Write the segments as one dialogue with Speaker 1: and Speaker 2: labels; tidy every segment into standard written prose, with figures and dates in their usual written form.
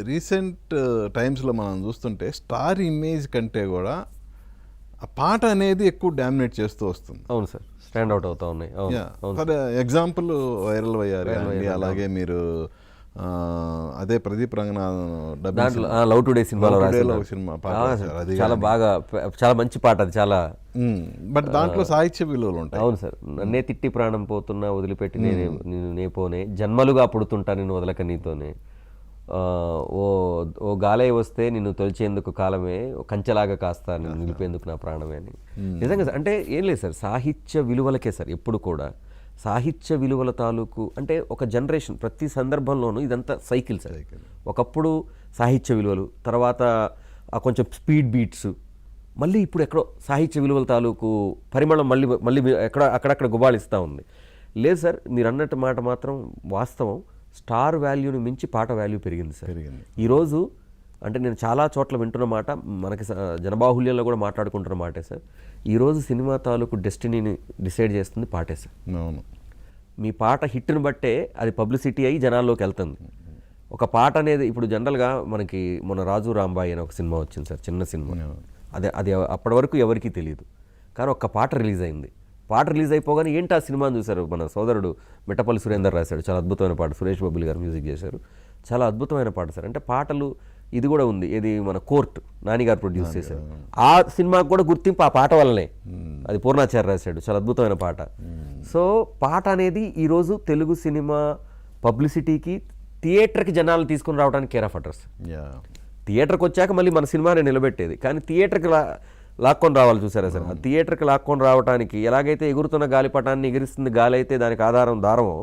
Speaker 1: Recent టైమ్స్లో మనం చూస్తుంటే స్టార్ ఇమేజ్ కంటే కూడా ఆ పాట అనేది ఎక్కువ డామినేట్ చేస్తూ వస్తుంది.
Speaker 2: అవును సార్, స్టాండ్ అవుట్ అవుతా ఉన్నాయి.
Speaker 1: ఫర్ ఎగ్జాంపుల్ వైరల్ అయ్యారు అండి. అలాగే మీరు అదే ప్రదీప్ రంగనాథ్
Speaker 2: లవ్ టుడే సినిమాలో
Speaker 1: సినిమా
Speaker 2: చాలా బాగా, చాలా మంచి పాట అది. చాలా
Speaker 1: బట్ దాంట్లో సాహిత్య విలువలు ఉంటాయి.
Speaker 2: అవును సార్. నన్నే తిట్టి ప్రాణం పోతున్నా వదిలిపెట్టి నేను నేపోనే, జన్మలుగా పుడుతుంటా నేను వదలక నీతోనే, ఓ గాలే వస్తే నిన్ను తొలిచేందుకు కాలమే, కంచెలాగా కాస్తా నేను నిలిపేందుకు నా ప్రాణమే అని. నిజంగా సార్, అంటే ఏం లేదు సార్, సాహిత్య విలువలకే సార్ ఎప్పుడు కూడా. సాహిత్య విలువల తాలూకు అంటే ఒక జనరేషన్ ప్రతి సందర్భంలోనూ ఇదంతా సైకిల్ సార్. ఒకప్పుడు సాహిత్య విలువలు, తర్వాత కొంచెం స్పీడ్ బీట్స్, మళ్ళీ ఇప్పుడు ఎక్కడో సాహిత్య విలువల తాలూకు పరిమళం మళ్ళీ మళ్ళీ అక్కడక్కడ గుబాళిస్తూ ఉంది. లేదు సార్, మీరు అన్నట్టు మాట మాత్రం వాస్తవం. స్టార్ వాల్యూని మించి పాట వాల్యూ పెరిగింది సార్ ఈరోజు. అంటే నేను చాలా చోట్ల వింటున్న మాట, మనకి జనబాహుల్యంలో కూడా మాట్లాడుకుంటున్న మాటే సార్. ఈరోజు సినిమా తాలూకు డెస్టినీని డిసైడ్ చేస్తుంది పాటే సార్.
Speaker 1: అవును,
Speaker 2: మీ పాట హిట్ని బట్టే అది పబ్లిసిటీ అయ్యి జనాల్లోకి వెళ్తుంది. ఒక పాట అనేది ఇప్పుడు జనరల్గా మనకి మన రాజు రాంబాయి అనే ఒక సినిమా వచ్చింది సార్, చిన్న సినిమా. అది అప్పటి వరకు ఎవరికీ తెలియదు, కానీ ఒక్క పాట రిలీజ్ అయింది. పాట రిలీజ్ అయిపోగానే ఏంటి ఆ సినిమాని చూశారు, మన సోదరుడు మిట్టపల్లి సురేందర్ రాశాడు, చాలా అద్భుతమైన పాట. సురేష్ బాబుల్ గారు మ్యూజిక్ చేశారు, చాలా అద్భుతమైన పాట సార్. అంటే పాటలు ఇది కూడా ఉంది, ఇది మన కోర్టు నానిగారు ప్రొడ్యూస్ చేశారు. ఆ సినిమాకు కూడా గుర్తింపు ఆ పాట వల్లనే, అది పూర్ణాచార్య రాశాడు, చాలా అద్భుతమైన పాట. సో పాట అనేది ఈరోజు తెలుగు సినిమా పబ్లిసిటీకి, థియేటర్కి జనాలు తీసుకుని రావడానికి కేర్ ఆఫ్ అడ్రస్. థియేటర్కి వచ్చాక మళ్ళీ మన సినిమాని నిలబెట్టేది, కానీ థియేటర్కి లాక్కొని రావాలి చూసారా సార్. ఆ థియేటర్కి లాక్కొని రావడానికి ఎలాగైతే ఎగురుతున్న గాలిపటాన్ని ఎగిరిస్తుంది గాలి అయితే దానికి ఆధారం దారమో,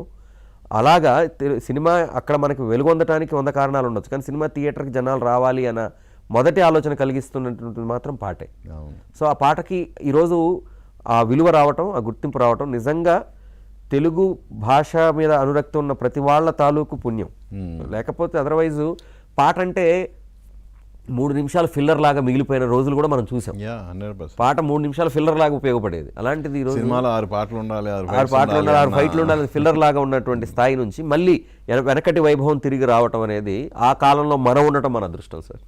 Speaker 2: అలాగా సినిమా అక్కడ మనకి వెలుగొందటానికి 100 కారణాలు ఉండొచ్చు, కానీ సినిమా థియేటర్కి జనాలు రావాలి అన్న మొదటి ఆలోచన కలిగిస్తున్నటువంటి మాత్రం పాటే. సో ఆ పాటకి ఈరోజు ఆ విలువ రావటం, ఆ గుర్తింపు రావటం నిజంగా తెలుగు భాష మీద అనురక్తి ఉన్న ప్రతి వాళ్ళ తాలూకు పుణ్యం. లేకపోతే అదర్వైజు పాట అంటే 3 నిమిషాలు ఫిల్లర్ లాగా మిగిలిపోయిన రోజులు కూడా మనం చూసాం. పాట 3 నిమిషాలు ఫిల్లర్ లాగా ఉపయోగపడేది. అలాంటిది ఈరోజు
Speaker 1: 6 పాటలు ఉండాలి,
Speaker 2: 6 ఫైట్లు ఉండాలి, ఫిల్లర్ లాగా ఉన్నటువంటి స్థాయి నుంచి మళ్ళీ వెనకటి వైభవం తిరిగి రావటం అనేది ఆ కాలంలో మనం ఉండటం మన అదృష్టం సార్.